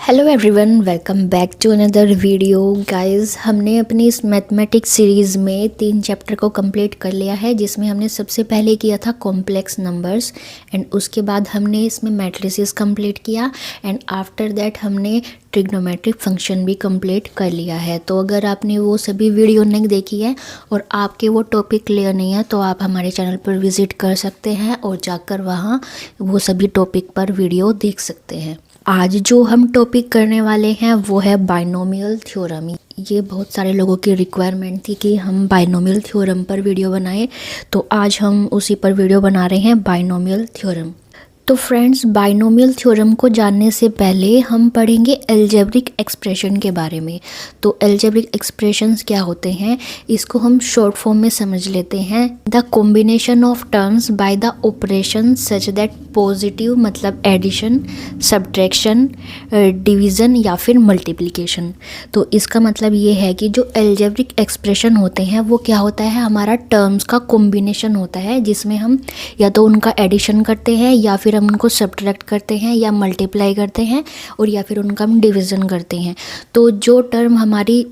Hello everyone, welcome back to another video. Guys, हमने अपनी इस मैथमेटिक्स सीरीज़ में 3 चैप्टर को कंप्लीट कर लिया है, जिसमें हमने सबसे पहले किया था कॉम्प्लेक्स नंबर्स एंड उसके बाद हमने इसमें मैट्रिसेस कंप्लीट किया एंड आफ्टर दैट हमने ट्रिग्नोमेट्रिक फंक्शन भी कंप्लीट कर लिया है। तो अगर आपने वो सभी वीडियो नहीं देखी है और आपके वो टॉपिक क्लियर नहीं है तो आप हमारे चैनल पर विज़िट कर सकते हैं और जाकर वहाँ वो सभी टॉपिक पर वीडियो देख सकते हैं। आज जो हम टॉपिक करने वाले हैं वो है बाइनोमियल थ्योरम। ये बहुत सारे लोगों की रिक्वायरमेंट थी कि हम बाइनोमियल थ्योरम पर वीडियो बनाएं, तो आज हम उसी पर वीडियो बना रहे हैं, बाइनोमियल थ्योरम। तो फ्रेंड्स, बाइनोमियल थ्योरम को जानने से पहले हम पढ़ेंगे अलजेब्रिक एक्सप्रेशन के बारे में। तो अलजेब्रिक एक्सप्रेशंस क्या होते हैं, इसको हम शॉर्ट फॉर्म में समझ लेते हैं। The combination of terms by the operation such that positive मतलब एडिशन, सब्ट्रैक्शन, डिवीज़न या फिर मल्टीप्लिकेशन। तो इसका मतलब ये है कि जो अलजेब्रिक एक्सप्रेशन होते हैं वो क्या होता है, हमारा टर्म्स का कॉम्बिनेशन होता है, जिसमें हम या तो उनका एडिशन करते हैं या फिर हम उनको सब्ट्रैक्ट करते हैं या मल्टीप्लाई करते हैं और या फिर उनका हम डिवीज़न करते हैं। तो जो टर्म हमारी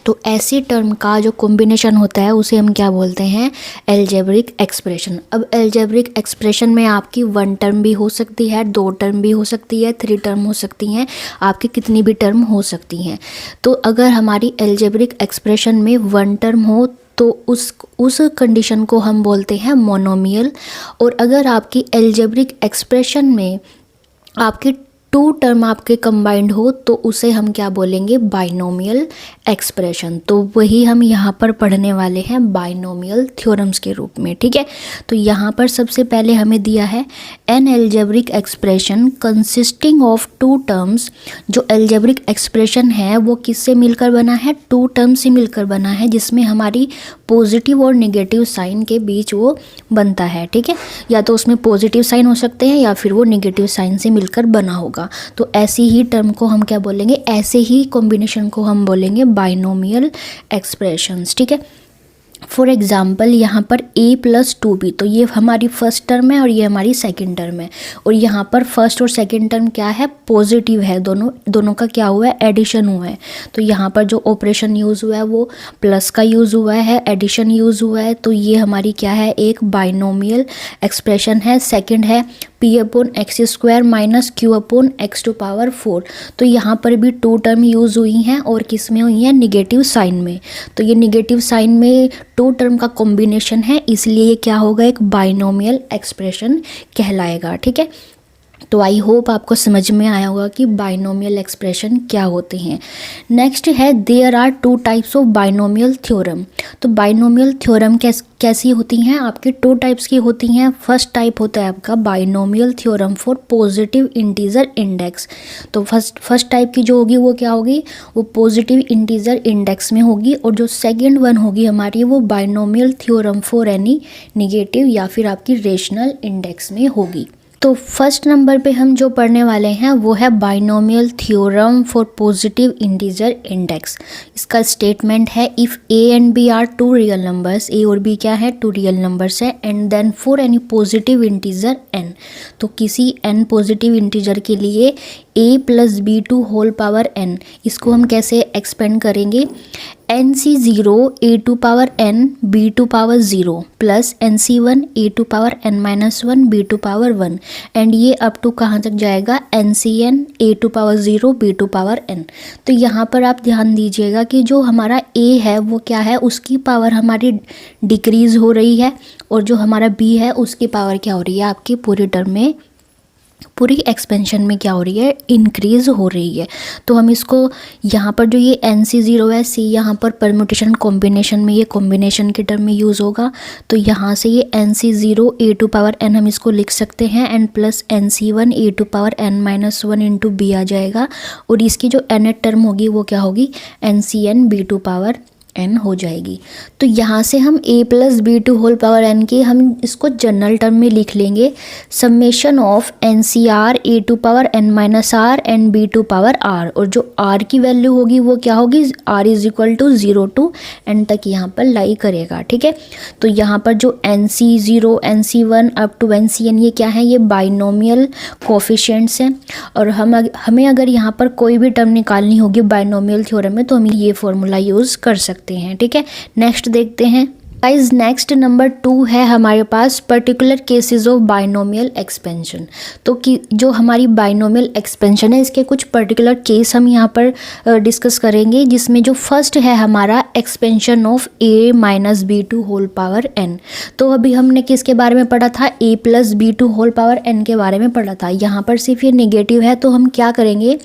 तो ऐसी टर्म का जो कॉम्बिनेशन होता है उसे हम क्या बोलते हैं, अलजेब्रिक एक्सप्रेशन। अब अलजेब्रिक एक्सप्रेशन में आपकी 1 टर्म भी हो सकती है, 2 टर्म भी हो सकती है, 3 टर्म हो सकती हैं, आपकी कितनी भी टर्म हो सकती हैं। तो अगर हमारी अलजेब्रिक एक्सप्रेशन में 1 टर्म हो तो उस कंडीशन को हम बोलते हैं मोनोमियल। और अगर आपकी अलजेब्रिक एक्सप्रेशन में आपकी 2 टर्म आपके कंबाइंड हो तो उसे हम क्या बोलेंगे, बाइनोमियल एक्सप्रेशन। तो वही हम यहाँ पर पढ़ने वाले हैं बाइनोमियल थ्योरम्स के रूप में, ठीक है। तो यहाँ पर सबसे पहले हमें दिया है N algebraic expression consisting of 2 terms. जो अलजेब्रिक एक्सप्रेशन है वो किससे मिलकर बना है, 2 टर्म से मिलकर बना है, जिसमें हमारी पॉजिटिव और नेगेटिव साइन के बीच वो बनता है, ठीक है। या तो उसमें पॉजिटिव साइन हो सकते हैं या फिर वो नेगेटिव साइन से मिलकर बना होगा। तो ऐसी ही टर्म को हम क्या बोलेंगे, ऐसे ही कॉम्बिनेशन को हम बोलेंगे बाइनोमियल एक्सप्रेशंस, ठीक है। फॉर एग्जाम्पल यहाँ पर a + 2b, तो ये हमारी फर्स्ट टर्म है और ये हमारी सेकंड टर्म है। और यहाँ पर फर्स्ट और सेकंड टर्म क्या है, पॉजिटिव है, दोनों का क्या हुआ है, एडिशन हुआ है। तो यहाँ पर जो ऑपरेशन यूज़ हुआ है वो प्लस का यूज़ हुआ है, एडिशन यूज़ हुआ है। तो ये हमारी क्या है, एक बाइनोमियल एक्सप्रेशन है। सेकेंड है p/x² - q/x⁴। तो यहाँ पर भी 2 टर्म यूज़ हुई हैं और किस में हुई हैं, निगेटिव साइन में। तो ये निगेटिव साइन में 2 टर्म का कॉम्बिनेशन है, इसलिए ये क्या होगा, एक बाइनोमियल एक्सप्रेशन कहलाएगा, ठीक है। तो आई होप आपको समझ में आया होगा कि बाइनोमियल एक्सप्रेशन क्या होते हैं। नेक्स्ट है there are 2 types of binomial theorem. तो बाइनोमियल थ्योरम कैसी होती हैं, आपकी 2 टाइप्स की होती हैं। फर्स्ट टाइप होता है आपका binomial theorem for positive integer index. तो फर्स्ट टाइप की जो होगी वो क्या होगी, वो पॉजिटिव इंटीजर इंडेक्स में होगी। और जो सेकेंड वन होगी हमारी, वो binomial theorem for any negative या फिर आपकी रेशनल इंडेक्स में होगी। तो फर्स्ट नंबर पे हम जो पढ़ने वाले हैं वो है binomial theorem for positive integer index. इसका स्टेटमेंट है if a and b are 2 real numbers, a और b क्या है, 2 रियल नंबर्स है, and then for any positive integer n। तो किसी n पॉजिटिव इंटीजर के लिए a + b2 इसको हम कैसे एक्सपेंड करेंगे, nc0 a⁴n b⁴0 plus nc1 a⁴n - b⁴1 and ये अप टू कहाँ तक जाएगा, ncn a⁴0 b⁴n। तो यहाँ पर आप ध्यान दीजिएगा कि जो हमारा a है वो क्या है, उसकी पावर हमारी डिक्रीज़ हो रही है और जो हमारा b है उसकी पावर क्या हो रही है, आपकी पूरी टर्म में, पूरी एक्सपेंशन में क्या हो रही है, इंक्रीज़ हो रही है। तो हम इसको यहाँ पर जो ये nc0 है, c यहाँ पर परम्यूटेशन कॉम्बिनेशन में, ये कॉम्बिनेशन के टर्म में यूज़ होगा। तो यहाँ से ये nc0 a⁴n हम इसको लिख सकते हैं and plus nc1 a⁴n - 1 into b आ जाएगा। और इसकी जो nth टर्म होगी वो क्या होगी, ncn b⁴n n हो जाएगी। तो यहाँ से हम a plus b to whole power n की हम इसको जनरल टर्म में लिख लेंगे, summation of n C r a to power n minus r and b to power r, और जो r की वैल्यू होगी वो क्या होगी, r is equal to 0 to n तक यहाँ पर लाई करेगा। ठीक है, तो यहाँ पर जो NC0 NC1 up to NCn ये क्या है, ये बाइनोमियल कोफिशिएंट्स हैं, और हमें अगर यहाँ पर कोई भी टर्म निकालनी होगी बाइनोमियल थ्योरम में तो हम ये फॉर्मूला यूज़ कर सकते हैं। ठीक है, नेक्स्ट देखते हैं गाइज। नेक्स्ट नंबर 2 है हमारे पास particular cases of binomial expansion. तो कि जो हमारी बाइनोमियल एक्सपेंशन है इसके कुछ पर्टिकुलर केस हम यहाँ पर डिस्कस करेंगे, जिसमें जो फर्स्ट है हमारा expansion of a minus b to whole power n। तो अभी हमने किसके बारे में पढ़ा था, a plus b to whole power n के बारे में पढ़ा था। यहाँ पर सिर्फ ये नेगेटिव है तो हम क्या करेंगे,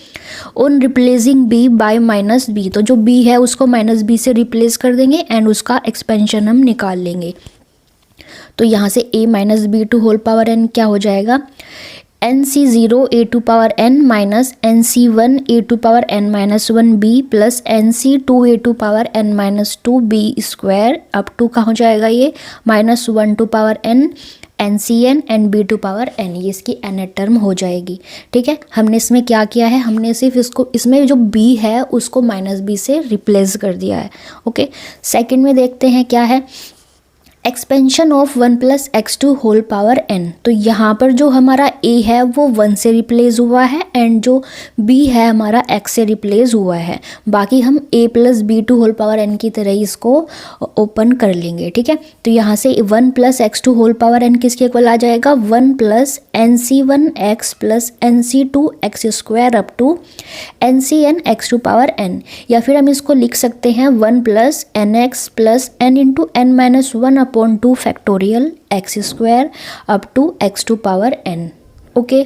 on replacing b bye minus b, तो जो b है उसको माइनस b से रिप्लेस कर देंगे एंड उसका एक्सपेंशन हम निकाल लेंगे। तो यहाँ से a minus b to whole power n क्या हो जाएगा, NC0 a to power n minus NC1 a to power n minus 1b plus NC2 a to power n minus 2b square up to कहाँ हो जाएगा ये minus 1 to power n NCn and b to power n, ये इसकी nth term हो जाएगी। ठीक है, हमने इसमें क्या किया है, हमने सिर्फ इसको इसमें जो b है उसको माइनस b से रिप्लेस कर दिया है। ओके, सेकंड में देखते हैं क्या है, expansion of 1 plus x to whole power n। तो यहाँ पर जो हमारा a है वो 1 से रिप्लेस हुआ है एंड जो b है हमारा x से रिप्लेस हुआ है। बाकी हम a plus b to whole power n की तरह ही इसको ओपन कर लेंगे। ठीक है, तो यहाँ से 1 plus x to whole power n किसके इक्वल आ जाएगा, 1 plus NC1x plus NC2x square up to NCn x to power n, या फिर हम इसको लिख सकते हैं 1 plus NX plus n into n minus 1 upon 2 factorial x square up to x to power n। Okay,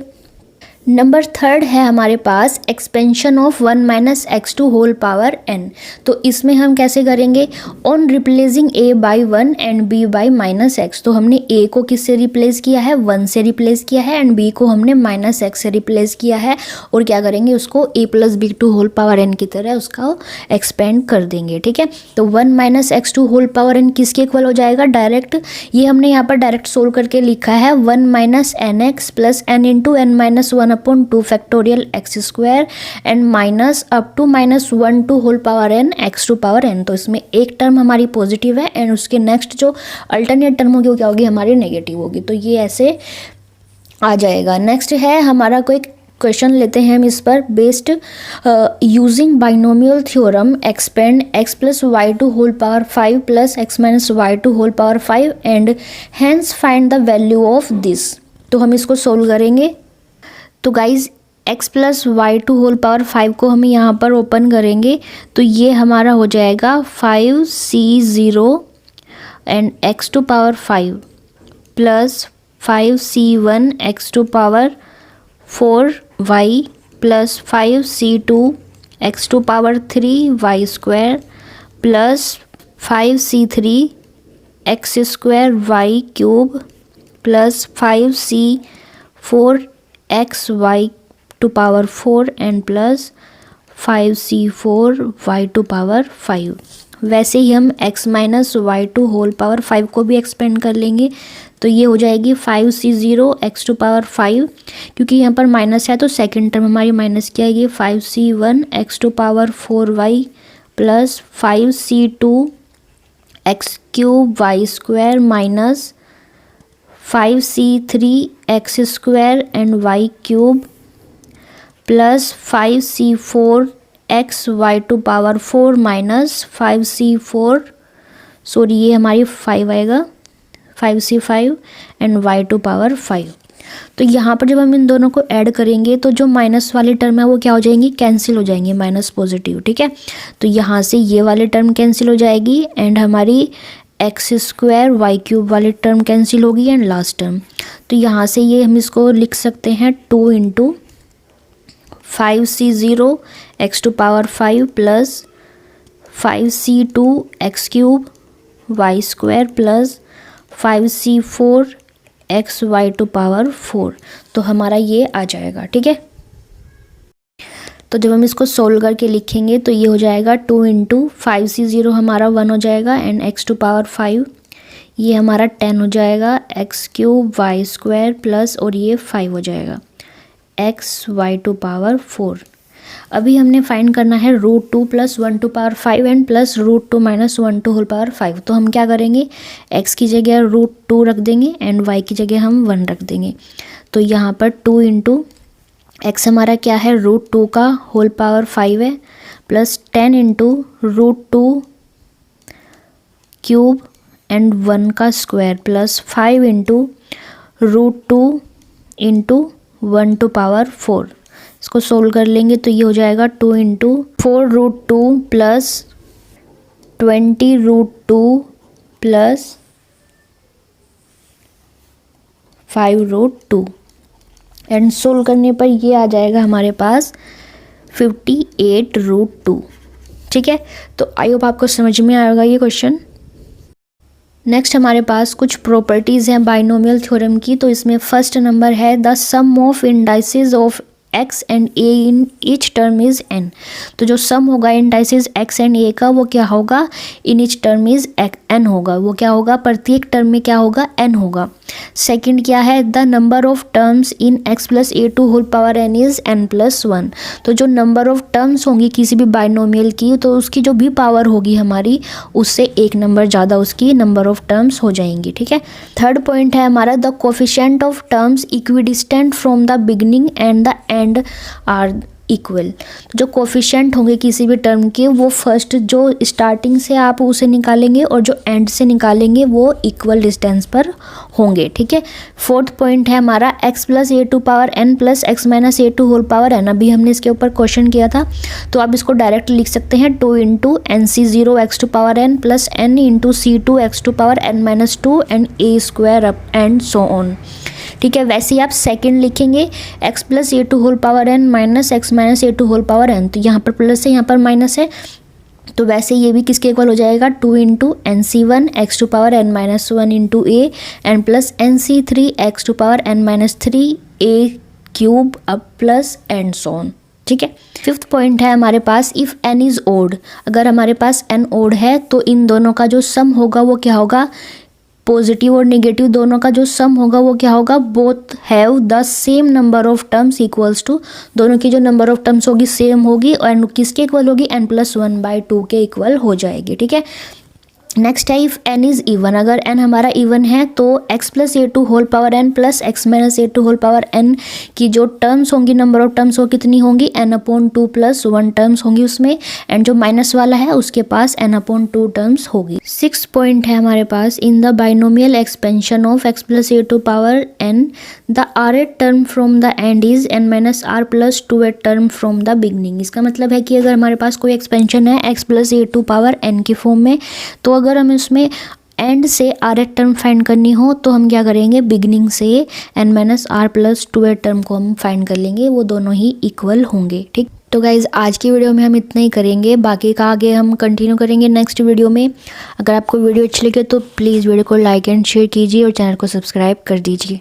number 3 है हमारे पास expansion of 1 minus x to whole power n। तो इसमें हम कैसे करेंगे, on replacing a by 1 and b by minus x. तो हमने a को किससे रिप्लेस किया है, 1 से रिप्लेस किया है एंड b को हमने माइनस एक्स से रिप्लेस किया है, और क्या करेंगे उसको a plus b to whole power n की तरह उसका एक्सपेंड कर देंगे। ठीक है, तो 1 minus x to whole power n किसके इक्वल हो जाएगा, डायरेक्ट ये हमने यहाँ पर डायरेक्ट सोल्व करके लिखा है 1 minus NX plus n into n minus 1 upon 2 factorial x square and minus up to minus 1 to whole power n x to power n। तो इसमें एक टर्म हमारी पॉजिटिव है एंड उसके नेक्स्ट जो अल्टरनेट टर्म होगी वो क्या होगी, हमारी नेगेटिव होगी। तो ये ऐसे आ जाएगा। नेक्स्ट है हमारा कोई क्वेश्चन लेते हैं हम इस पर, based using binomial theorem expand x plus y to whole power 5 plus x minus y to whole power 5 and hence find the value of this. तो हम इसको सोल्व करेंगे। तो guys x plus y to whole power 5 को हम यहाँ पर open करेंगे तो ये हमारा हो जाएगा 5c0 and x to power 5 plus 5c1 x to power 4y plus 5c2 x to power 3y square plus 5c3 x square y cube plus 5c4 x y to power 4 and plus 5c4 y to power 5। वैसे ही हम x minus y to whole power 5 को भी expand कर लेंगे तो ये हो जाएगी 5c0 x टू पावर 5, क्योंकि यहाँ पर माइनस है तो सेकंड टर्म हमारी माइनस की आएगी 5c1 x to power 4y plus 5c2 x cube y square minus 5c3 x square and y cube plus 5c4 x y to power 4 minus 5c4 sorry ये हमारी 5 आएगा 5c5 and Y to power 5। तो यहाँ पर जब हम इन दोनों को ऐड करेंगे तो जो माइनस वाली टर्म है वो क्या हो जाएंगी, कैंसिल हो जाएंगी, माइनस पॉजिटिव। ठीक है, तो यहाँ से ये वाली टर्म कैंसिल हो जाएगी एंड हमारी एक्स स्क्वायर वाई क्यूब वाली टर्म कैंसिल होगी एंड लास्ट टर्म। तो यहाँ से ये हम इसको लिख सकते हैं 2 into 5c0 x to power 5 plus 5c2 x cube y square plus 5c4 x y to power 4। तो हमारा ये आ जाएगा। ठीक है, तो जब हम इसको सोल्व करके लिखेंगे तो ये हो जाएगा 2 इंटू 5c0 हमारा 1 हो जाएगा एंड x टू पावर 5 ये हमारा 10 हो जाएगा, x cube y square plus और ये 5 हो जाएगा एक्स वाई टू पावर 4। अभी हमने फाइंड करना है √2 plus 1 to power 5 and plus √2 minus 1 to whole power 5। तो हम क्या करेंगे, x की जगह √2 रख देंगे एंड y की जगह हम 1 रख देंगे। तो यहाँ पर 2 इंटू एक्स हमारा क्या है, √2 का होल पावर 5 है प्लस 10 इंटू √2 क्यूब एंड 1 का square plus 5 into √2 into 1 to power 4। इसको सोल्व कर लेंगे तो ये हो जाएगा 2 into 4√2 plus 20√2 plus 5√2 and solve करने पर ये आ जाएगा हमारे पास 58√2। ठीक है, तो आई होप आपको समझ में आएगा ये क्वेश्चन। नेक्स्ट हमारे पास कुछ प्रॉपर्टीज़ हैं बाइनोमियल थ्योरम की। तो इसमें फर्स्ट नंबर है the sum of indices of x and a in each term is n। तो जो सम होगा इंडाइसेस x एंड a का वो क्या होगा, इन ईच टर्म इज़ n होगा। वो क्या होगा, प्रत्येक टर्म में क्या होगा, n होगा। सेकंड क्या है, the number of terms in x plus a to whole power n is n plus 1। तो जो नंबर ऑफ टर्म्स होंगी किसी भी बाइनोमियल की तो उसकी जो भी पावर होगी हमारी उससे एक नंबर ज़्यादा उसकी नंबर ऑफ टर्म्स हो जाएंगी। ठीक है। थर्ड पॉइंट है हमारा the coefficient of terms equidistant from the beginning and the end are equal. जो कोफिशिएंट होंगे किसी भी टर्म के वो फर्स्ट जो स्टार्टिंग से आप उसे निकालेंगे और जो एंड से निकालेंगे वो इक्वल डिस्टेंस पर होंगे। ठीक है। फोर्थ पॉइंट है हमारा x plus a to power n plus x minus a to whole power n। अभी हमने इसके ऊपर क्वेश्चन किया था तो आप इसको डायरेक्ट लिख सकते हैं 2 into NC0 x to power n plus n into C2 x to power n minus 2 and a square up and so on. ठीक है। वैसे ही आप सेकंड लिखेंगे x plus a to whole power n minus x minus a to whole power n। तो यहाँ पर plus है यहाँ पर माइनस है तो वैसे ये भी किसके इक्वल हो जाएगा, 2 into NC1 x to power n minus 1 into a and plus NC3 x to power n minus 3 a cube अब प्लस एंड सो ऑन। ठीक है। फिफ्थ पॉइंट है हमारे पास इफ़ n इज़ ओड। अगर हमारे पास n ओड है तो इन दोनों का जो सम होगा वो क्या होगा, पॉजिटिव और नेगेटिव दोनों का जो सम होगा वो क्या होगा, both have the same number of terms equals to. दोनों की जो नंबर ऑफ टर्म्स होगी सेम होगी और किसके इक्वल होगी, n+1/2 के इक्वल हो जाएगी। ठीक है। नेक्स्ट है इफ n इज़ इवन। अगर n हमारा इवन है तो x plus a to whole power n plus x minus a to whole power n की जो टर्म्स होंगी नंबर ऑफ टर्म्स वो कितनी होंगी, n/2 प्लस 1 टर्म्स होंगी उसमें एंड जो माइनस वाला है उसके पास n/2 टर्म्स होगी। सिक्स पॉइंट है हमारे पास in the binomial expansion of x plus a to power n the rth term from the end is n minus r plus 2th term from the beginning. इसका मतलब है कि अगर हमारे पास कोई एक्सपेंशन है x plus a to power n की form में तो अगर हम इसमें एंड से rth टर्म फाइंड करनी हो तो हम क्या करेंगे, बिगनिंग से n minus r plus 2th term को हम फाइंड कर लेंगे, वो दोनों ही इक्वल होंगे। ठीक। तो गाइज़ आज की वीडियो में हम इतना ही करेंगे, बाकी का आगे हम कंटिन्यू करेंगे नेक्स्ट वीडियो में। अगर आपको वीडियो अच्छी लगे तो प्लीज़ वीडियो को लाइक एंड शेयर कीजिए और चैनल को सब्सक्राइब कर दीजिए।